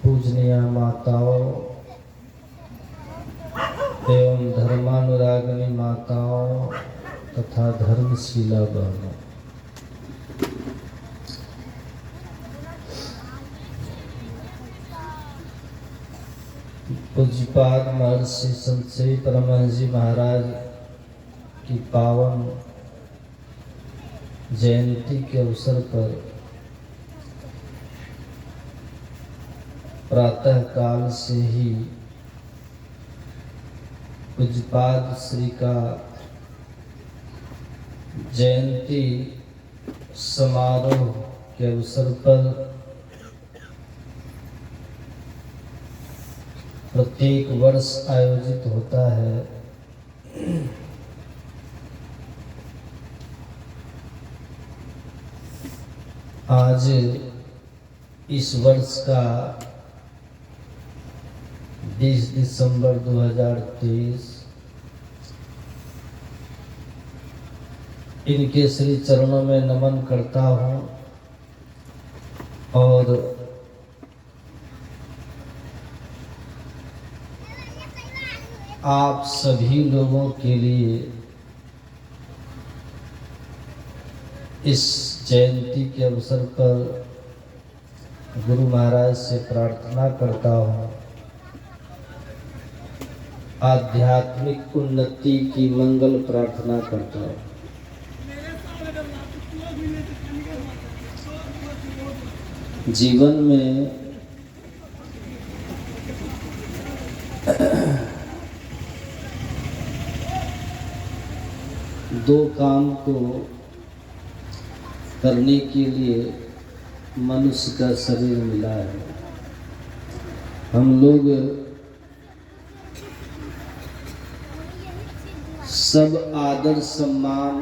पूजनीय माताओं एवं धर्मानुरागिनी माताओं तथा धर्मशीला बहनों, पूज्यपाद महर्षि संत श्री परमहंस जी महाराज की पावन जयंती के अवसर पर प्रातः काल से ही पूज्यपाद श्री का जयंती समारोह के अवसर पर प्रत्येक वर्ष आयोजित होता है। आज इस वर्ष का 20 दिसंबर 2023 इनके श्री चरणों में नमन करता हूँ और आप सभी लोगों के लिए इस जयंती के अवसर पर गुरु महाराज से प्रार्थना करता हूँ, आध्यात्मिक उन्नति की मंगल प्रार्थना करता हूँ। जीवन में दो काम को करने के लिए मनुष्य का शरीर मिला है। हम लोग सब आदर सम्मान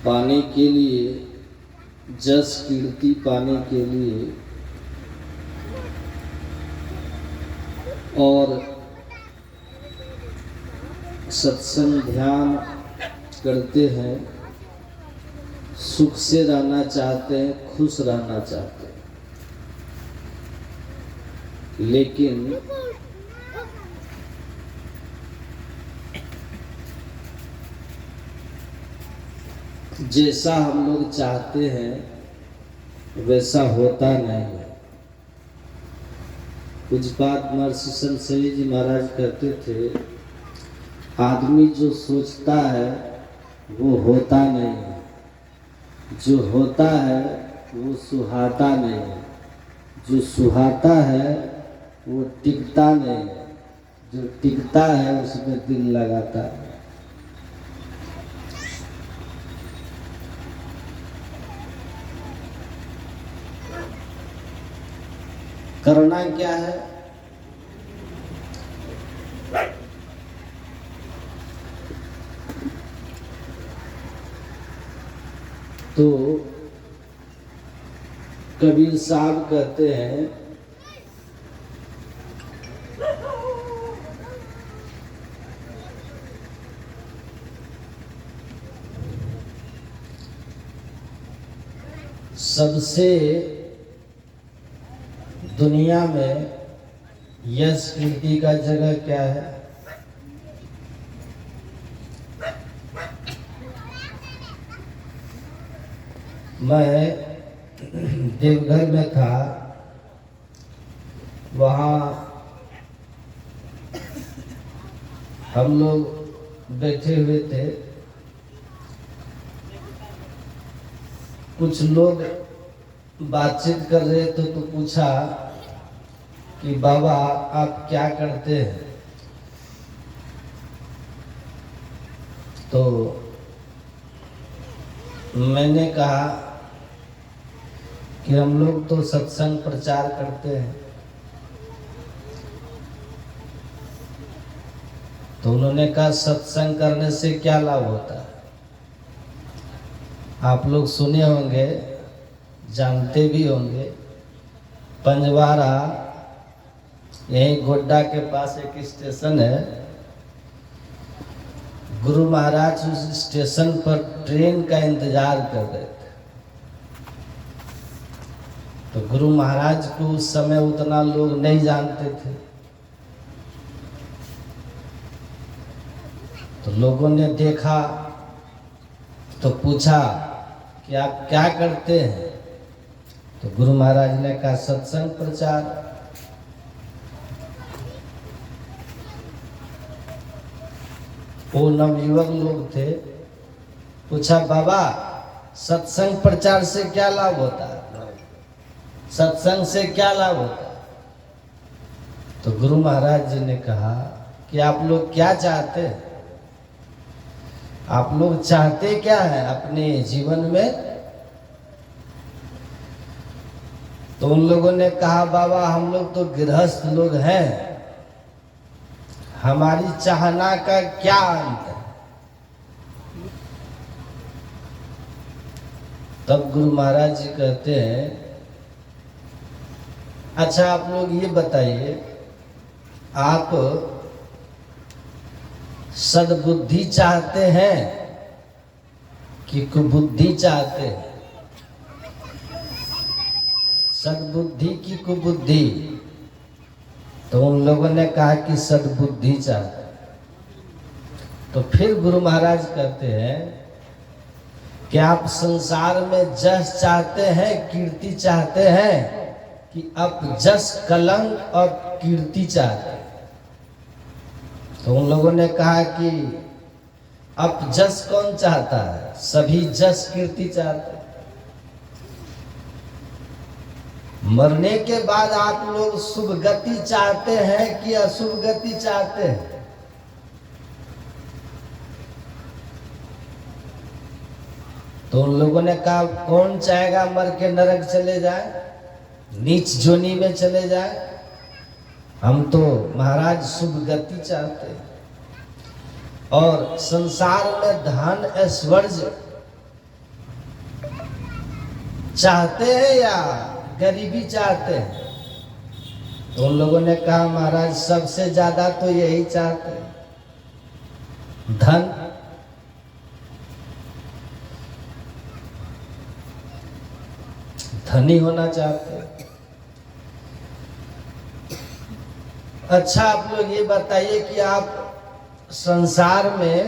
पाने के लिए, जस कीर्ति पाने के लिए और सत्संग ध्यान करते हैं, सुख से रहना चाहते हैं, खुश रहना चाहते हैं, लेकिन जैसा हम लोग चाहते हैं वैसा होता नहीं है। पूज्यपाद महर्षि संत श्री जी महाराज कहते थे, आदमी जो सोचता है वो होता नहीं है, जो होता है वो सुहाता नहीं है, जो सुहाता है वो टिकता नहीं है, जो टिकता है उसमें दिल लगाता है। करना क्या है? तो कबीर साहब कहते हैं, सबसे दुनिया में यश कीर्ति का जगह क्या है? मैं देवघर में था, वहाँ हम लोग बैठे हुए थे। कुछ लोग बातचीत कर रहे थे तो पूछा कि बाबा आप क्या करते हैं? तो मैंने कहा कि हम लोग तो सत्संग प्रचार करते हैं। तो उन्होंने कहा सत्संग करने से क्या लाभ होता है? आप लोग सुने होंगे, जानते भी होंगे, पंजवारा यहीं गोड्डा के पास एक स्टेशन है, गुरु महाराज उस स्टेशन पर ट्रेन का इंतजार कर रहे थे। तो गुरु महाराज को उस समय उतना लोग नहीं जानते थे, तो लोगों ने देखा तो पूछा कि आप क्या करते हैं? तो गुरु महाराज ने कहा सत्संग प्रचार। वो नवयुवक लोग थे, पूछा बाबा सत्संग प्रचार से क्या लाभ होता है? सत्संग से क्या लाभ होता है? तो गुरु महाराज जी ने कहा कि आप लोग क्या चाहते हैं? आप लोग चाहते क्या है अपने जीवन में? तो उन लोगों ने कहा बाबा हम लोग तो गृहस्थ लोग हैं, हमारी चाहना का क्या अंत है? तब गुरु महाराज जी कहते हैं अच्छा आप लोग ये बताइए, आप सद्बुद्धि चाहते हैं कि कुबुद्धि चाहते हैं? सद्बुद्धि की कुबुद्धि? तो उन लोगों ने कहा कि सद्बुद्धि चाहते। तो फिर गुरु महाराज कहते हैं कि आप संसार में जस चाहते हैं, कीर्ति चाहते हैं, कि आप जस कलंक और कीर्ति चाहते हैं? तो उन लोगों ने कहा कि अब जस कौन चाहता है? सभी जस कीर्ति चाहते हैं। मरने के बाद आप लोग शुभ गति चाहते हैं कि अशुभ गति चाहते हैं? तो उन लोगों ने कहा कौन चाहेगा मर के नरक चले जाए, नीच जोनी में चले जाए? हम तो महाराज शुभ गति चाहते हैं। और संसार में धन ऐश्वर्य चाहते हैं या गरीबी चाहते हैं? तो उन लोगों ने कहा महाराज सबसे ज्यादा तो यही चाहते हैं, धन। धनी होना चाहते हैं। अच्छा आप लोग ये बताइए कि आप संसार में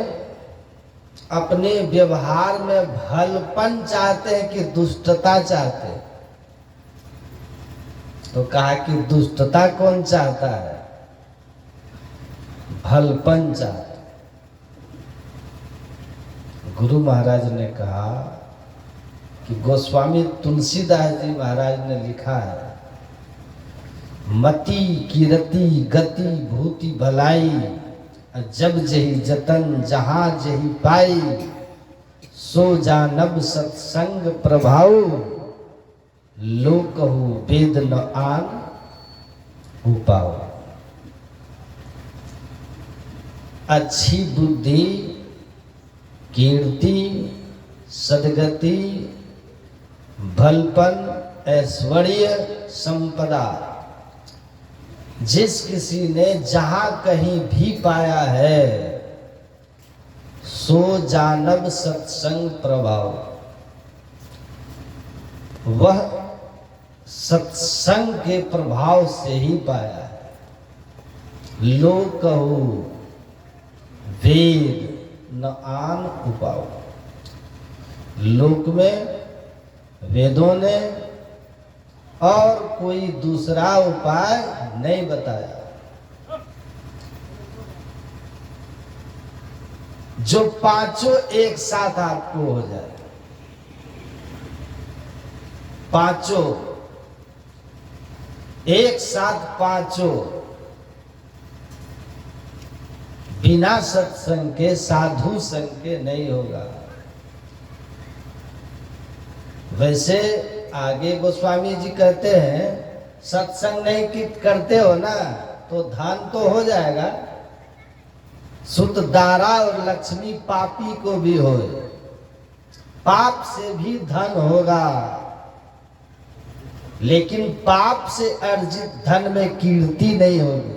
अपने व्यवहार में भलपन चाहते हैं कि दुष्टता चाहते हैं? तो कहा कि दुष्टता कौन चाहता है, भलपन चाहता। गुरु महाराज ने कहा कि गोस्वामी तुलसीदास जी महाराज ने लिखा है, मति कीरति गति भूति भलाई, जब जही जतन जहां जही पाई, सो जानब सत्संग प्रभाव, लोकहु वेद न आन उपाओ। अच्छी बुद्धि, कीर्ति, सदगति, भलपन, ऐश्वर्य, संपदा जिस किसी ने जहां कहीं भी पाया है, सो जानब सत्संग प्रभाव। वह सत्संग के प्रभाव से ही पाया है। लोक कहू वेद न आन उपाओ। लोक में वेदों ने और कोई दूसरा उपाय नहीं बताया। जो पांचों एक साथ आपको हो जाए, पांचों एक साथ, पांचों बिना सत्संग के, साधु संग के नहीं होगा। वैसे आगे गोस्वामी जी कहते हैं सत्संग नहीं करते हो ना तो धन तो हो जाएगा, सुत दारा और लक्ष्मी पापी को भी हो, पाप से भी धन होगा, लेकिन पाप से अर्जित धन में कीर्ति नहीं होगी,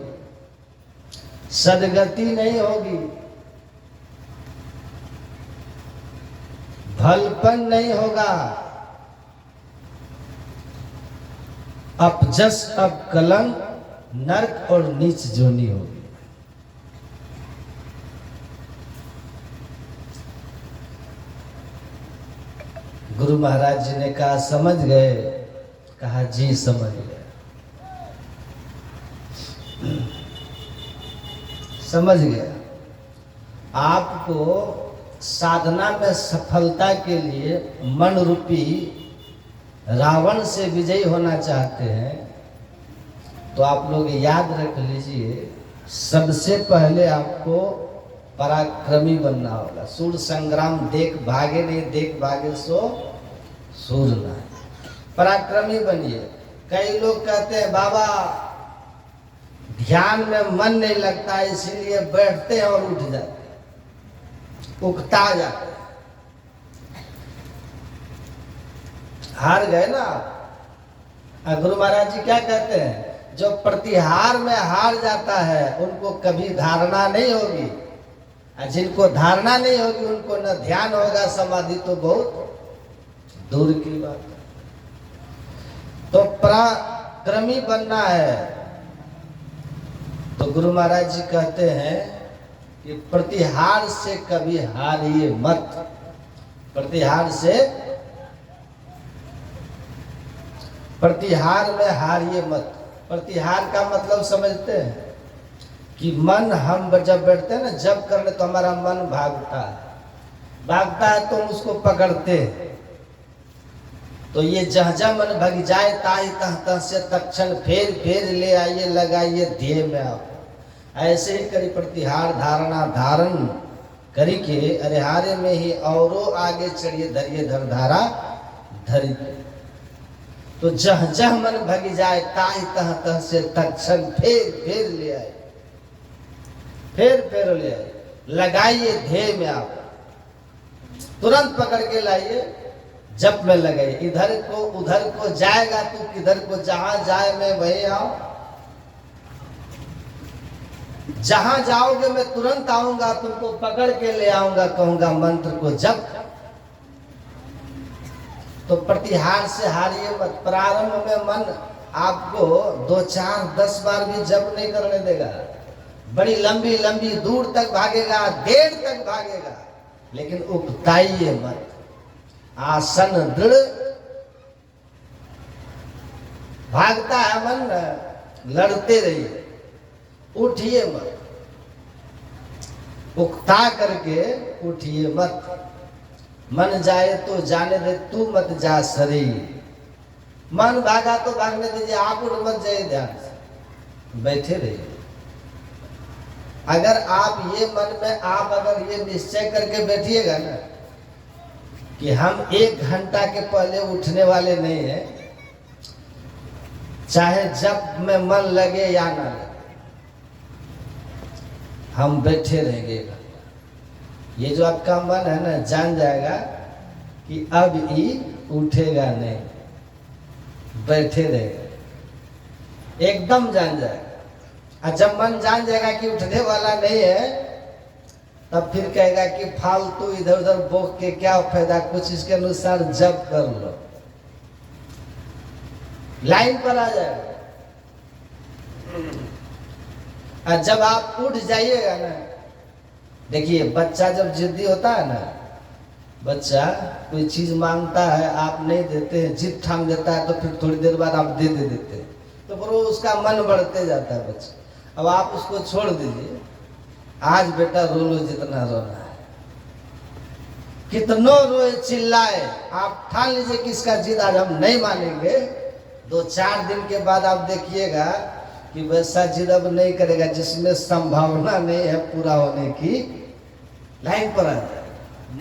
सदगति नहीं होगी। फलपन नहीं होगा, अपजस अपकलंक नर्क और नीच जोनी होगी। गुरु महाराज जी ने कहा समझ गए? कहा जी समझ गए। समझ गया। आपको साधना में सफलता के लिए मन रूपी रावण से विजयी होना चाहते हैं तो आप लोग याद रख लीजिए, सबसे पहले आपको पराक्रमी बनना होगा। सूर संग्राम देख भागे नहीं, देख भागे सो सूर ना। पराक्रमी बनिए। कई लोग कहते हैं बाबा ध्यान में मन नहीं लगता इसीलिए बैठते हैं और उठ जाते हैं, उकता जाते हैं। हार गए ना आप। गुरु महाराज जी क्या कहते हैं? जो प्रतिहार में हार जाता है उनको कभी धारणा नहीं होगी, और जिनको धारणा नहीं होगी उनको न ध्यान होगा, समाधि तो बहुत दूर की बात है। तो पराक्रमी बनना है तो गुरु महाराज जी कहते हैं कि प्रतिहार से कभी हारिए मत। प्रतिहार से, प्रतिहार में हारिए मत। प्रतिहार का मतलब समझते हैं कि मन, हम जब बैठते हैं ना, जब करने तो हमारा मन भागता है। भागता है तो हम उसको पकड़ते हैं। तो ये जहाँ मन भग जाए ताई तह तह से तक्षण फेर ले आइए, लगाइए ध्येय में आओ। ऐसे ही करी प्रतिहार धारणा धारण करी के अरिहारे में ही औरो आगे चढ़िए, धरिए धर धारा धरी। तो जह मन भग जाए ताई तह तह से तक्षण फेर ले आए, फेर ले आए, लगाइए ध्येय में आप, तुरंत पकड़ के लाइए, जप में लगे। इधर को उधर को जाएगा तू किधर को, जहां जाए मैं वहीं आऊं। जहां जाओगे मैं तुरंत आऊंगा, तुमको पकड़ के ले आऊंगा, कहूंगा मंत्र को जप। तो प्रतिहार से हारिए मत। प्रारंभ में मन आपको 2 4 10 बार भी जप नहीं करने देगा। बड़ी लंबी लंबी दूर तक भागेगा, देर तक भागेगा, लेकिन उकताइए मत। आसन दृढ़, भागता है मन, लड़ते रहिए, उठिए मत। उकता करके उठिए मत। मन जाए तो जाने दे, तू मत जा शरीर। मन भागा तो भागने दीजिए, आप उठ मत जाइए, ध्यान से बैठे रहिए। अगर आप ये मन में आप अगर ये निश्चय करके बैठिएगा ना कि हम 1 घंटा के पहले उठने वाले नहीं हैं, चाहे जब में मन लगे या ना लगे, हम बैठे रहेंगे। ये जो आपका मन है ना, जान जाएगा कि अब ही उठेगा नहीं, बैठे रहेगा, एकदम जान जाएगा। और जब मन जान जाएगा कि उठने वाला नहीं है, तब फिर कहेगा कि फालतू इधर उधर बोक के क्या फायदा, कुछ इसके अनुसार जप कर लो, लाइन पर आ जाएगा। और जब आप उठ जाइएगा ना, देखिए बच्चा जब जिद्दी होता है ना, बच्चा कोई चीज मांगता है, आप नहीं देते हैं, जिद ठान देता है, तो फिर थोड़ी देर बाद आप दे देते हैं, तो फिर वो उसका मन बढ़ते जाता है बच्चा। अब आप उसको छोड़ दीजिए, आज बेटा रो लो जितना रोना है, कितनों रोए चिल्लाए, आप ठान लीजिए कि इसका जिद आज हम नहीं मानेंगे। 2 4 दिन के बाद आप देखिएगा कि वैसा जिद अब नहीं करेगा, जिसमें संभावना नहीं है पूरा होने की, लाइन पर आ जाए।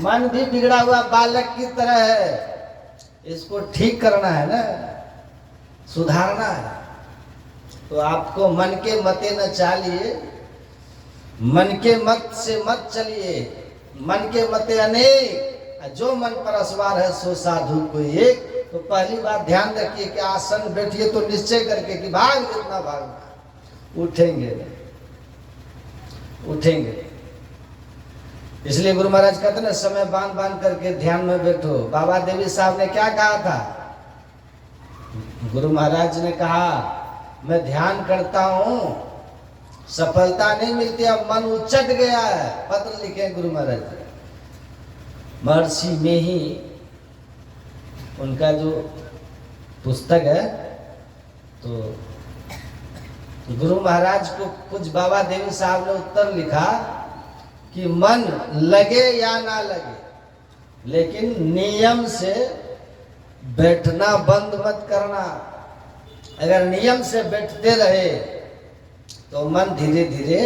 मन भी बिगड़ा हुआ बालक की तरह है, इसको ठीक करना है ना, सुधारना है। तो आपको मन के मते न चालिए, मन के मत से मत चलिए। मन के मते अनेक, जो मन पर असवार है सो साधु कोई एक। तो पहली बात ध्यान रखिए कि आसन बैठिए तो निश्चय करके कि भाग जितना भागना, उठेंगे उठेंगे। इसलिए गुरु महाराज कहते ना, समय बांध बांध करके ध्यान में बैठो। बाबा देवी साहब ने क्या कहा था? गुरु महाराज ने कहा, मैं ध्यान करता हूं, सफलता नहीं मिलती, अब मन उचट गया है। पत्र लिखे गुरु महाराज, महर्षि में ही उनका जो पुस्तक है, तो गुरु महाराज को कुछ बाबा देवी साहब ने उत्तर लिखा कि मन लगे या ना लगे, लेकिन नियम से बैठना बंद मत करना। अगर नियम से बैठते रहे तो मन धीरे धीरे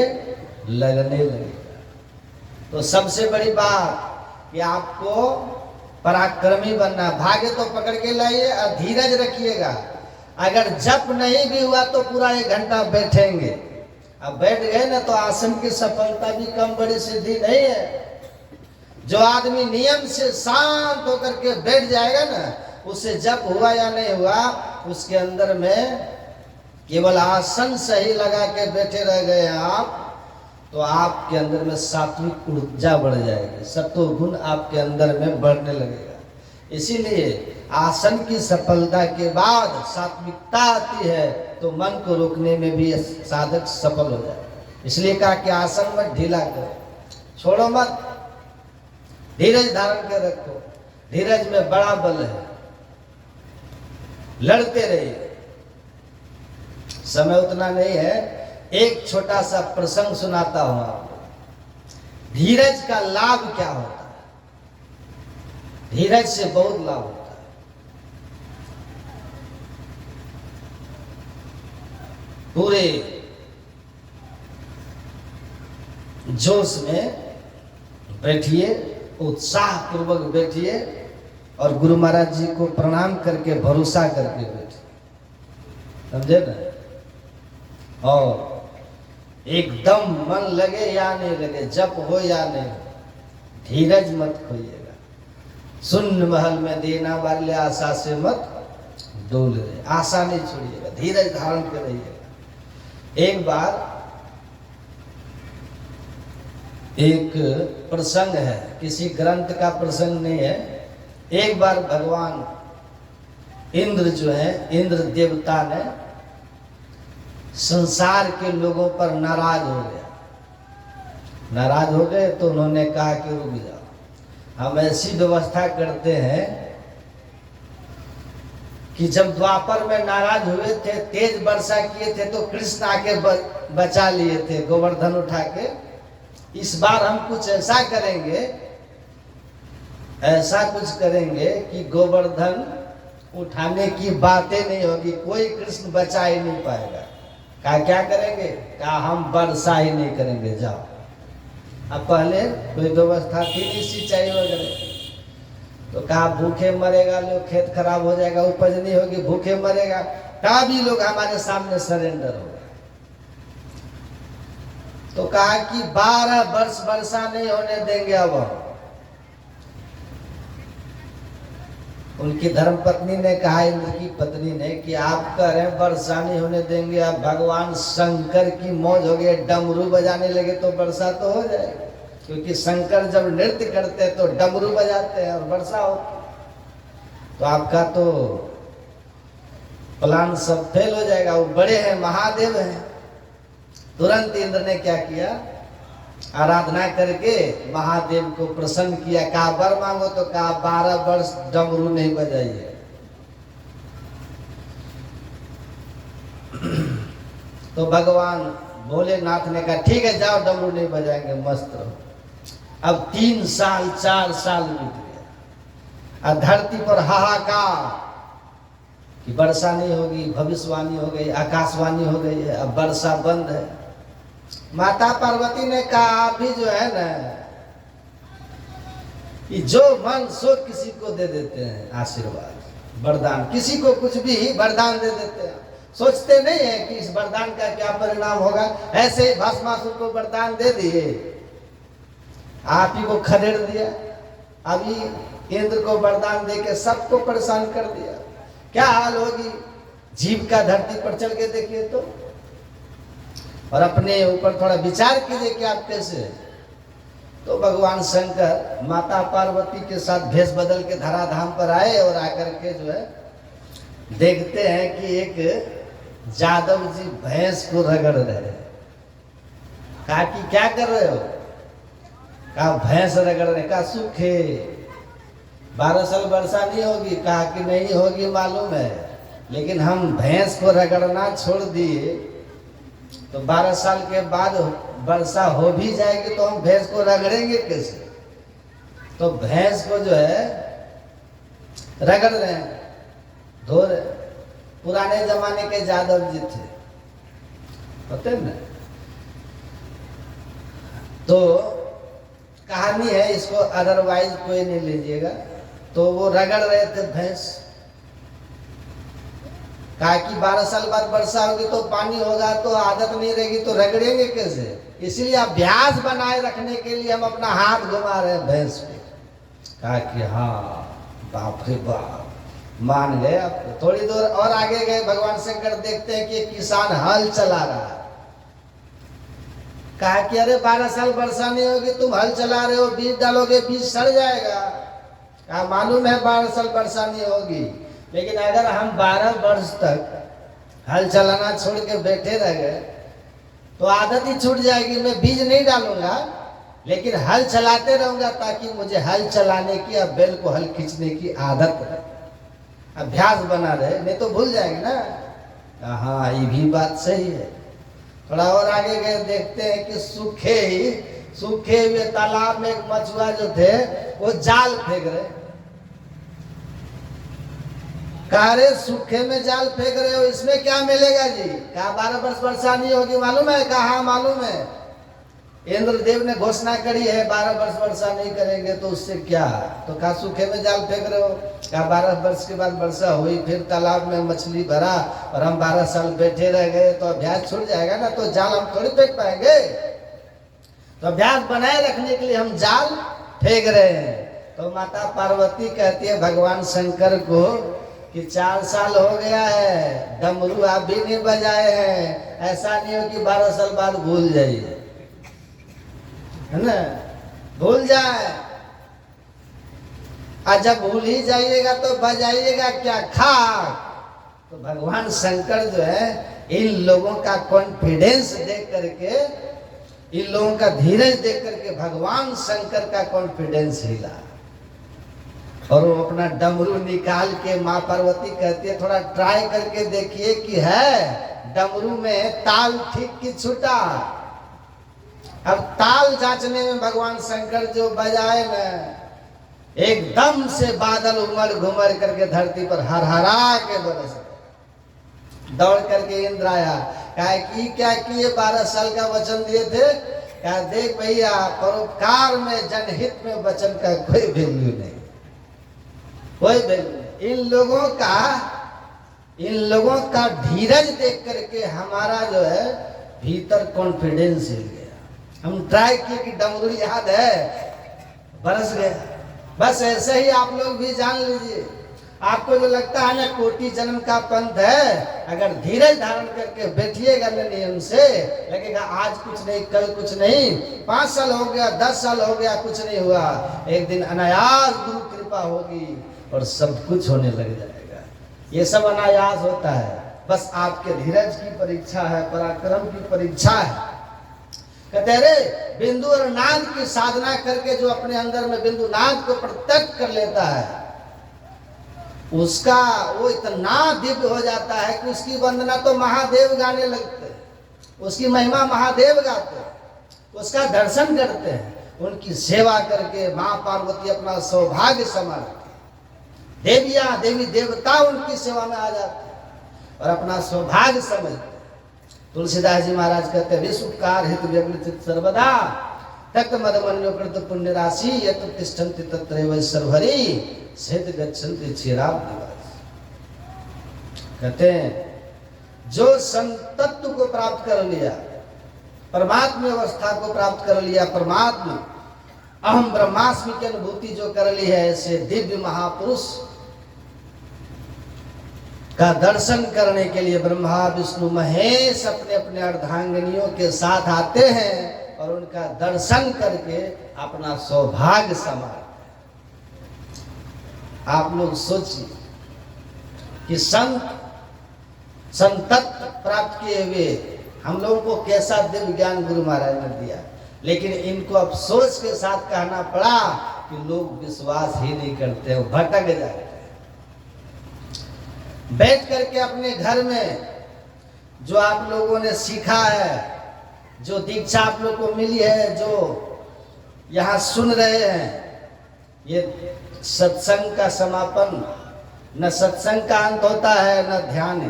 लगने लगेगा। तो सबसे बड़ी बात कि आपको पराक्रमी बनना, भाग्य तो पकड़ के लाइए और धीरज रखिएगा। अगर जप नहीं भी हुआ तो पूरा 1 घंटा बैठेंगे। अब बैठ गए ना तो आसन की सफलता भी कम बड़ी सिद्धि नहीं है। जो आदमी नियम से शांत होकर के बैठ जाएगा ना, उससे जप हुआ या नहीं हुआ, उसके अंदर में केवल आसन सही लगा के बैठे रह गए आप, तो आपके अंदर में सात्विक ऊर्जा बढ़ जाएगी, सत्व गुण आपके अंदर में बढ़ने लगेगा। इसीलिए आसन की सफलता के बाद सात्विकता आती है, तो मन को रोकने में भी साधक सफल हो जाए। इसलिए कहा कि आसन मत ढीला करो, छोड़ो मत, धीरज धारण कर रखो। धीरज में बड़ा बल है, लड़ते रहिए। समय उतना नहीं है, एक छोटा सा प्रसंग सुनाता हूं आपको। धीरज का लाभ क्या होता है? धीरज से बहुत लाभ होता है। पूरे जोश में बैठिए, उत्साह पूर्वक बैठिए और गुरु महाराज जी को प्रणाम करके भरोसा करके बैठिए, समझे ना? और एकदम मन लगे या नहीं लगे, जप हो या नहीं, धीरज मत खोइएगा। शून्य महल में देना वाले आशा से मत डोल रहे, आशा नहीं छोड़िएगा, धीरज धारण कर रहिएगा। एक बार एक प्रसंग है, किसी ग्रंथ का प्रसंग नहीं है। एक बार भगवान इंद्र जो है, इंद्र देवता ने संसार के लोगों पर नाराज हो गया। नाराज हो गए तो उन्होंने कहा कि रुक जाओ, हम ऐसी व्यवस्था करते हैं कि जब द्वापर में नाराज हुए थे, तेज वर्षा किए थे, तो कृष्ण आके बचा लिए थे गोवर्धन उठा के। इस बार हम कुछ ऐसा करेंगे, ऐसा कुछ करेंगे कि गोवर्धन उठाने की बातें नहीं होगी, कोई कृष्ण बचा ही नहीं पाएगा। कहा क्या करेंगे? कहा हम वर्षा ही नहीं करेंगे, जाओ। अब पहले कोई व्यवस्था थी नहीं सिंचाई वगैरह, तो कहा भूखे मरेगा लोग, खेत खराब हो जाएगा, उपज नहीं होगी, भूखे मरेगा। कहा भी लोग हमारे सामने सरेंडर हो गए। तो कहा कि 12 वर्ष वर्षा नहीं होने देंगे। अब उनकी धर्मपत्नी ने कहा, इंद्र की पत्नी ने, कि आप कह रहे हैं वर्षा नहीं होने देंगे, अब भगवान शंकर की मौज हो गई, डमरू बजाने लगे तो वर्षा तो हो जाएगी, क्योंकि शंकर जब नृत्य करते हैं तो डमरू बजाते हैं और वर्षा होती। तो आपका तो प्लान सब फेल हो जाएगा, वो बड़े हैं, महादेव हैं। तुरंत इंद्र ने क्या किया? आराधना करके महादेव को प्रसन्न किया। कहा वर मांगो, तो कहा 12 वर्ष डमरू नहीं बजाइए। तो भगवान भोलेनाथ ने कहा ठीक है, जाओ, डमरू नहीं बजाएंगे, मस्त रहो। अब 3 साल 4 साल बीत गया और धरती पर हाहाकार कि वर्षा नहीं होगी। भविष्यवाणी हो गई, आकाशवाणी हो गई है, अब वर्षा बंद है। माता पार्वती ने कहा आप भी जो है ना, कि जो मन सो किसी को दे देते हैं आशीर्वाद, वरदान, किसी को कुछ भी वरदान दे देते हैं। सोचते नहीं है कि इस वरदान का क्या परिणाम होगा। ऐसे ही भस्मासुर को वरदान दे दिए, आप ही को खदेड़ दिया। अभी इंद्र को वरदान दे के सबको परेशान कर दिया। क्या हाल होगी जीव का धरती पर चल के देखिए तो, और अपने ऊपर थोड़ा विचार कीजिए कि आप कैसे। तो भगवान शंकर माता पार्वती के साथ भेष बदल के धराधाम पर आए और आकर के जो है देखते हैं कि एक जादव जी भैंस को रगड़ रहे हैं। कहा कि क्या कर रहे हो? कहा भैंस रगड़ रहे। कहा सूखे 12 साल वर्षा नहीं होगी? कहा कि नहीं होगी मालूम है, लेकिन हम भैंस को रगड़ना छोड़ दिए तो 12 साल के बाद वर्षा हो भी जाएगी तो हम भैंस को रगड़ेंगे कैसे? तो भैंस को जो है रगड़ रहे हैं, धो रहे। पुराने जमाने के जादव जी थे, पता है ना? तो कहानी है, इसको अदरवाइज कोई नहीं लीजिएगा। तो वो रगड़ रहे थे भैंस। कहा कि 12 साल बाद वर्षा होगी तो पानी होगा तो आदत नहीं रहेगी तो रगड़ेंगे कैसे? इसलिए अभ्यास बनाए रखने के लिए हम अपना हाथ घुमा रहे हैं भैंस पे। कहा कि हाँ, बाप रे बाप, मान गए। अब थोड़ी दूर और आगे गए, भगवान शंकर देखते हैं कि एक किसान हल चला रहा है। कहा कि अरे 12 साल वर्षा नहीं होगी, तुम हल चला रहे हो, बीज डालोगे बीज सड़ जाएगा। कहा मालूम है 12 साल वर्षा नहीं होगी, लेकिन अगर हम 12 वर्ष तक हल चलाना छोड़ के बैठे रह गए तो आदत ही छूट जाएगी। मैं बीज नहीं डालूंगा लेकिन हल चलाते रहूंगा ताकि मुझे हल चलाने की, अब बैल को हल खींचने की आदत, अभ्यास बना रहे, नहीं तो भूल जाएंगे ना। हाँ, ये भी बात सही है। थोड़ा और आगे गए, देखते हैं कि सूखे हुए तालाब में एक मछुआ जो थे वो जाल फेंक रहे। कहा रे सूखे में जाल फेंक रहे हो, इसमें क्या मिलेगा जी? कहा 12 वर्ष वर्षा नहीं होगी, मालूम है? कहा हाँ मालूम है, इंद्रदेव ने घोषणा करी है 12 वर्ष वर्षा नहीं करेंगे तो उससे क्या? तो कहा सूखे में जाल फेंक रहे हो। कहा 12 वर्ष के बाद वर्षा हुई, फिर तालाब में मछली भरा और हम 12 साल बैठे रह गए तो अभ्यास छूट जाएगा ना, तो जाल हम थोड़ी फेंक पाएंगे। तो अभ्यास बनाए रखने के लिए हम जाल फेंक रहे हैं। तो माता पार्वती कहती है भगवान शंकर को कि 4 साल हो गया है, डमरू आप भी नहीं बजाए हैं, ऐसा नहीं हो कि 12 साल बाद भूल जाइए, है ना? भूल जाए, और जब भूल ही जाइएगा तो बजाइएगा क्या, खाक। तो भगवान शंकर जो है इन लोगों का कॉन्फिडेंस देख करके, इन लोगों का धीरज देख करके भगवान शंकर का कॉन्फिडेंस हिला और वो अपना डमरू निकाल के, माँ पार्वती कहती है थोड़ा ट्राई करके देखिए कि है डमरू में ताल ठीक की छूटा। अब ताल जांचने में भगवान शंकर जो बजाए न, एकदम से बादल उमड़ घुमड़ करके धरती पर हरहरा के बरस। दौड़ करके इंद्र आया, कहा कि क्या किए 12 साल का वचन दिए थे? कहा देख भैया, परोपकार में जनहित में वचन का कोई वैल्यू नहीं, कोई वैल्यू नहीं। इन लोगों का धीरज देख करके हमारा जो है भीतर कॉन्फिडेंस हिल गया। हम ट्राई किए कि डमरू याद है, बरस गया। बस ऐसे ही आप लोग भी जान लीजिए, आपको जो लगता है ना कोटि जन्म का पंथ है, अगर धीरज धारण करके बैठिएगा ना नियम से, लगेगा आज कुछ नहीं कल कुछ नहीं, 5 साल हो गया 10 साल हो गया कुछ नहीं हुआ, एक दिन अनायास गुरु कृपा होगी और सब कुछ होने लग जाएगा। ये सब अनायास होता है, बस आपके धीरज की परीक्षा है, पराक्रम की परीक्षा है। कहते रे बिंदु और नाद की साधना करके जो अपने अंदर में बिंदु नाद को प्रत्यक्ष कर लेता है, उसका वो इतना दिव्य हो जाता है कि उसकी वंदना तो महादेव गाने लगते हैं, उसकी महिमा महादेव गाते हैं, उसका दर्शन करते हैं, उनकी सेवा करके माँ पार्वती अपना सौभाग्य संभालते, देवियां देवी देवता उनकी सेवा में आ जाते हैं और अपना सौभाग्य समझते। तुलसीदास जी महाराज कहते हैं विश्व उपकार हित व्यवलित सर्वदा तक्त मदमन्यो कृत पुण्य राशि यत्र तिष्ठन्ति तत्र वै सर्वहरि सिद्ध गच्छन्ति चिराग निवास। कहते हैं जो संतत्व को प्राप्त कर लिया, परमात्मा अवस्था को प्राप्त कर लिया, परमात्मा अहम ब्रह्मास्मि की अनुभूति जो कर ली है, ऐसे दिव्य महापुरुष का दर्शन करने के लिए ब्रह्मा विष्णु महेश अपने अपने अर्धांगिनियों के साथ आते हैं और उनका दर्शन करके अपना सौभाग्य संभाल। आप लोग सोचिए कि संतत्व प्राप्त किए हुए हम लोगों को कैसा दिव्य ज्ञान गुरु महाराज ने दिया, लेकिन इनको अफसोस के साथ कहना पड़ा कि लोग विश्वास ही नहीं करते हैं, भटक जाते हैं। बैठ करके अपने घर में जो आप लोगों ने सीखा है, जो दीक्षा आप लोग को मिली है, जो यहाँ सुन रहे हैं, ये सत्संग का समापन न सत्संग का अंत होता है न ध्यान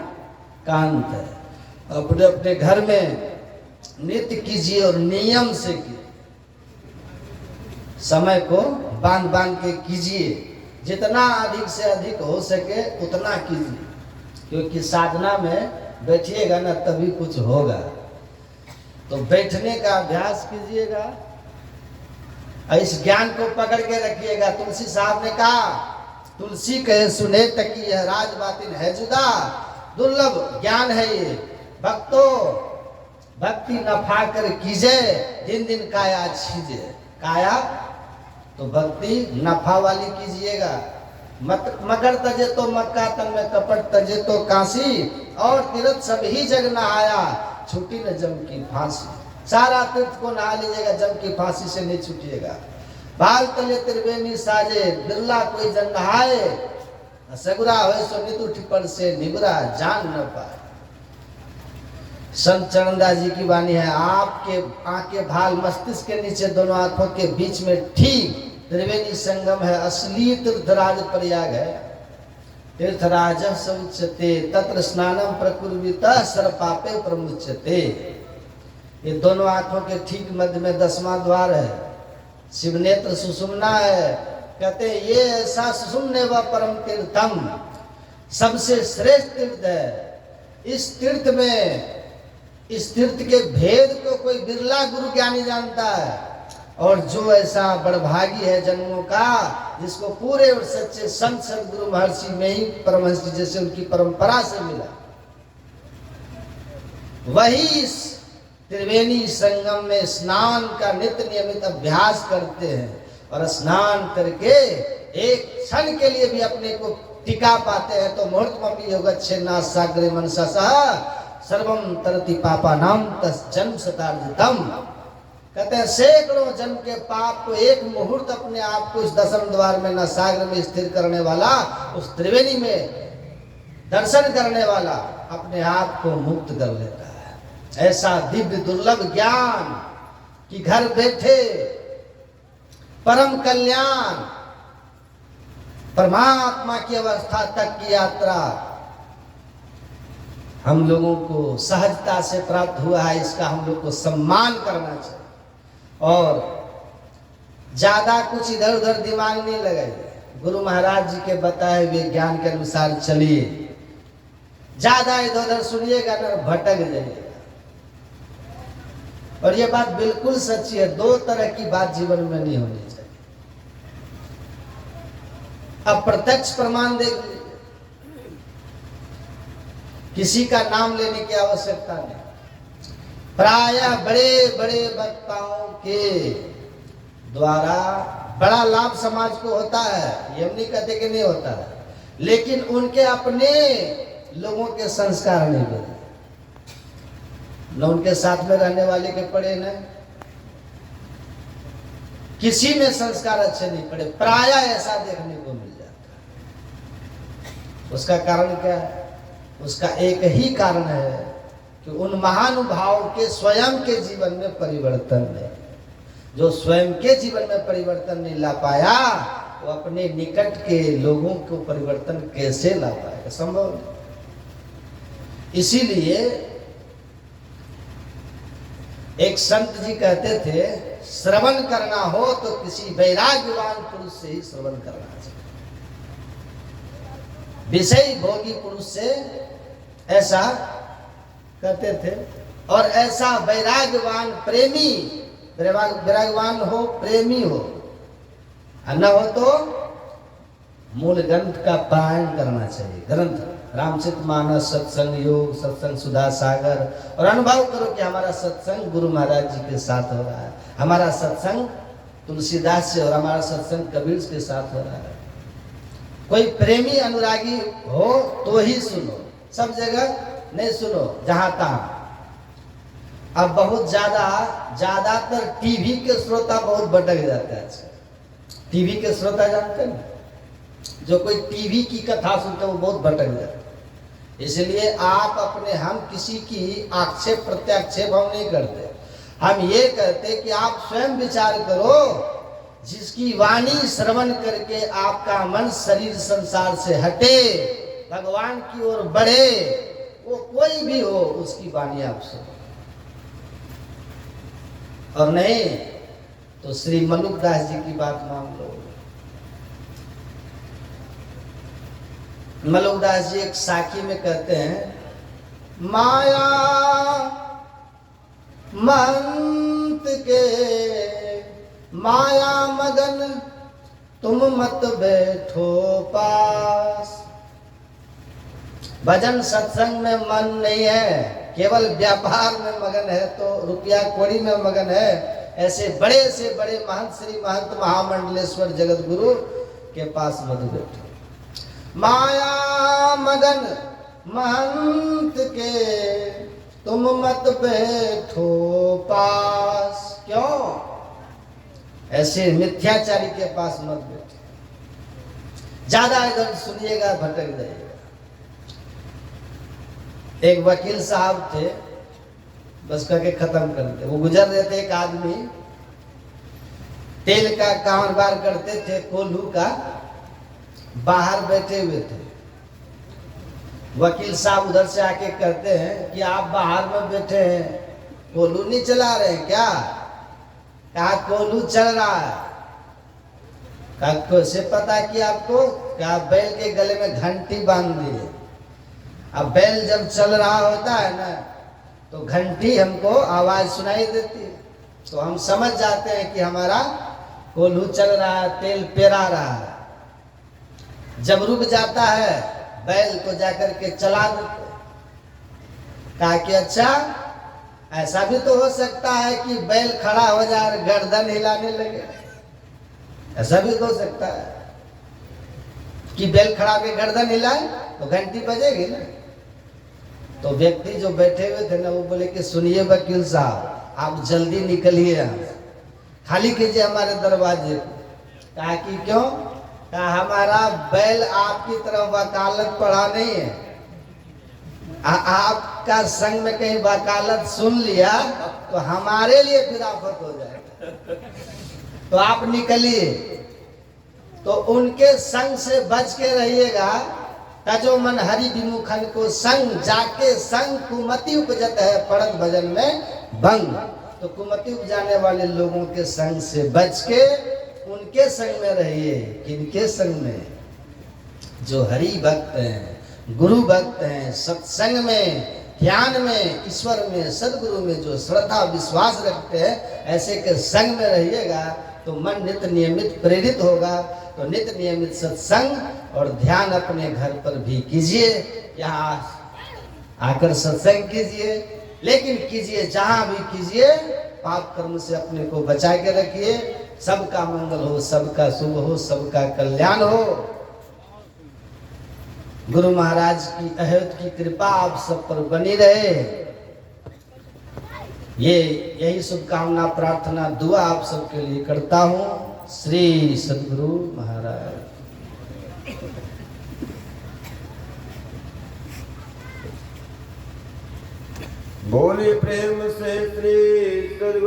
का अंत है। अपने अपने घर में नित्य कीजिए और नियम से कीजिए, समय को बांध बांध के कीजिए, जितना अधिक से अधिक हो सके उतना कीजिए, क्योंकि साधना में बैठिएगा ना तभी कुछ होगा। तो बैठने का अभ्यास कीजिएगा, इस ज्ञान को पकड़ के रखिएगा। तुलसी साहब ने कहा, तुलसी कहे सुने तकी यह राज बातिन है जुदा, दुर्लभ ज्ञान है ये भक्तो, भक्ति नफा कर कीजे, दिन दिन काया छीजे। काया तो भक्ति नफा वाली कीजिएगा। मगर तजे तो मक्का, तन में कपट तजे तो काशी, और तीर्थ सब ही जग नहाया, छुट्टी न जम की फांसी। सारा तीर्थ को नहा लीजिएगा, जम की फांसी से नहीं छूटिएगा। बाल तले त्रिवेणी साजे, बिरला कोई जन नहाए, सगुरा हो सो नितु टिपल से निगुरा जान न पाए। संत चरणदास जी की वाणी है, आपके आंख के भाल मस्तिष्क के नीचे दोनों आंखों के बीच में ठीक त्रिवेणी संगम है, असली तीर्थराज प्रयाग है। तीर्थराज समुच्यते तत्र स्नानम प्रकुर्वितः सर्वपापे प्रमुच्यते। ये दोनों आंखों के ठीक मध्य में 10वां द्वार है, शिवनेत्र सुषुम्ना है। कहते हैं ये ऐसा सुषुम्ने व परम तीर्थम, सबसे श्रेष्ठ तीर्थ है। इस तीर्थ में, इस तीर्थ के भेद को कोई बिरला गुरु ज्ञानी जानता है, और जो ऐसा बड़भागी है जन्मों का, जिसको पूरे और सच्चे संत सदगुरु महर्षि में ही परमहंस जैसे उनकी परंपरा से मिला, वही इस त्रिवेणी संगम में स्नान का नित्य नियमित अभ्यास करते हैं, और स्नान करके एक क्षण के लिए भी अपने को टिका पाते हैं। तो मुहूर्तमपि योगच्छेन्ना सागरे मनसा सह सर्वम तरति पापा नाम तस् जन्म शतार्जितम। कहते हैं सैकड़ों जन्म के पाप को एक मुहूर्त अपने आप को इस 10वें द्वार में न सागर में स्थिर करने वाला, उस त्रिवेणी में दर्शन करने वाला अपने आप को मुक्त कर लेता है। ऐसा दिव्य दुर्लभ ज्ञान कि घर बैठे परम कल्याण, परमात्मा की अवस्था तक की यात्रा हम लोगों को सहजता से प्राप्त हुआ है। इसका हम लोग को सम्मान करना चाहिए, और ज्यादा कुछ इधर उधर दिमाग नहीं लगाइए। गुरु महाराज जी के बताए हुए ज्ञान के अनुसार चलिए, ज्यादा इधर उधर सुनिएगा ना भटक जाइएगा। और ये बात बिल्कुल सच्ची है, दो तरह की बात जीवन में नहीं होनी चाहिए। अब प्रत्यक्ष प्रमाण देख लीजिए, किसी का नाम लेने की आवश्यकता नहीं। प्रायः बड़े बड़े वक्ताओं के द्वारा बड़ा लाभ समाज को होता है, ये हम नहीं कहते कि नहीं होता है, लेकिन उनके अपने लोगों के संस्कार नहीं बदले, न उनके साथ में रहने वाले के पड़े, न किसी में संस्कार अच्छे नहीं पड़े। प्रायः ऐसा देखने को मिल जाता है। उसका कारण क्या है? उसका एक ही कारण है कि उन महानुभावों के स्वयं के जीवन में परिवर्तन नहीं। जो स्वयं के जीवन में परिवर्तन नहीं ला पाया, वो अपने निकट के लोगों को परिवर्तन कैसे ला पाएगा? संभव नहीं। इसीलिए एक संत जी कहते थे, श्रवण करना हो तो किसी वैराग्यवान पुरुष से ही श्रवण करना चाहिए, विषय भोगी पुरुष से, ऐसा कहते थे। और ऐसा वैराग्यवान प्रेमी, वैराग्यवान हो, प्रेमी हो, न हो तो मूल ग्रंथ का पारायण करना चाहिए। ग्रंथ रामचरितमानस, सत्संग योग, सत्संग सुधा सागर, और अनुभव करो कि हमारा सत्संग गुरु महाराज जी के साथ हो रहा है, हमारा सत्संग तुलसीदास से और हमारा सत्संग कबीर के साथ हो रहा है। कोई प्रेमी अनुरागी हो तो ही सुनो, सब जगह नहीं सुनो जहां तहां। अब बहुत ज्यादातर टीवी के श्रोता बहुत भटक जाते हैं। टीवी के श्रोता जानते हैं, जो कोई टीवी की कथा सुनते हैं वो बहुत भटक जाते हैं। इसलिए आप अपने, हम किसी की आक्षेप प्रत्याक्षेप हम नहीं करते, हम ये कहते कि आप स्वयं विचार करो। जिसकी वाणी श्रवण करके आपका मन शरीर संसार से हटे, भगवान की ओर बढ़े, वो कोई भी हो, उसकी वाणी आप सुनो। और नहीं तो श्री मलुकदास जी की बात मान लो। मलुकदास जी एक साखी में कहते हैं, माया मंत के माया मगन तुम मत बैठो पास। भजन सत्संग में मन नहीं है, केवल व्यापार में मगन है, तो रुपया कौड़ी में मगन है। ऐसे बड़े से बड़े महंत श्री महंत महामंडलेश्वर जगत गुरु के पास मत बैठो। माया मगन महंत के तुम मत बैठो पास। क्यों? ऐसे मिथ्याचारी के पास मत बैठो, ज्यादा इधर सुनिएगा भटक जाइएगा। एक वकील साहब थे, बस करके खत्म करते। वो गुजर रहे थे, एक आदमी तेल का कारोबार करते थे, कोल्हू का, बाहर बैठे हुए थे। वकील साहब उधर से आके कहते हैं कि आप बाहर में बैठे हैं, कोल्हू नहीं चला रहे हैं क्या? कहा कोल्हू चल रहा है। कहा कैसे पता कि आपको? कहा बैल के गले में घंटी बांध दी। अब बैल जब चल रहा होता है ना, तो घंटी हमको आवाज सुनाई देती है, तो हम समझ जाते हैं कि हमारा कोल्हू चल रहा है, तेल पेरा रहा है। जब रुक जाता है, बैल को जाकर के चला देते। कहा कि अच्छा, ऐसा भी तो हो सकता है कि बैल खड़ा हो जाए और गर्दन हिलाने लगे। ऐसा भी तो हो सकता है कि बैल खड़ा होकर गर्दन हिलाए तो घंटी बजेगी ना। तो व्यक्ति जो बैठे हुए थे ना, वो बोले कि सुनिए वकील साहब, आप जल्दी निकलिए, यहाँ खाली कीजिए हमारे दरवाजे को। कहा कि क्यों? कहा हमारा बैल आपकी तरफ वकालत पढ़ा नहीं है, आपका संग में कहीं वकालत सुन लिया तो हमारे लिए फिर आफत हो जाएगा, तो आप निकलिए। तो उनके संग से बच के रहिएगा। तजो मन हरि विमुखन को संग जाके संग कुमति उपजत है, पढ़त भजन में भंग। तो कुमति उपजाने वाले लोगों के संग से बच के उनके संग में रहिए। किनके संग में? जो हरि भक्त हैं, गुरु भक्त हैं, सत्संग में, ध्यान में, ईश्वर में, सदगुरु में जो श्रद्धा विश्वास रखते हैं, ऐसे के संग में रहिएगा तो मन नित्य नियमित प्रेरित होगा। तो नित्य नियमित सत्संग और ध्यान अपने घर पर भी कीजिए, यहाँ आकर सत्संग कीजिए, लेकिन कीजिए जहां भी कीजिए, पाप कर्म से अपने को बचा के रखिए। सबका मंगल हो, सबका शुभ हो, सबका कल्याण हो। गुरु महाराज की अहद की कृपा आप सब पर बनी रहे। यही शुभकामना प्रार्थना दुआ आप सबके लिए करता हूँ। श्री सद्गुरु महाराज। बोलिए प्रेम से श्री सद्गुरु।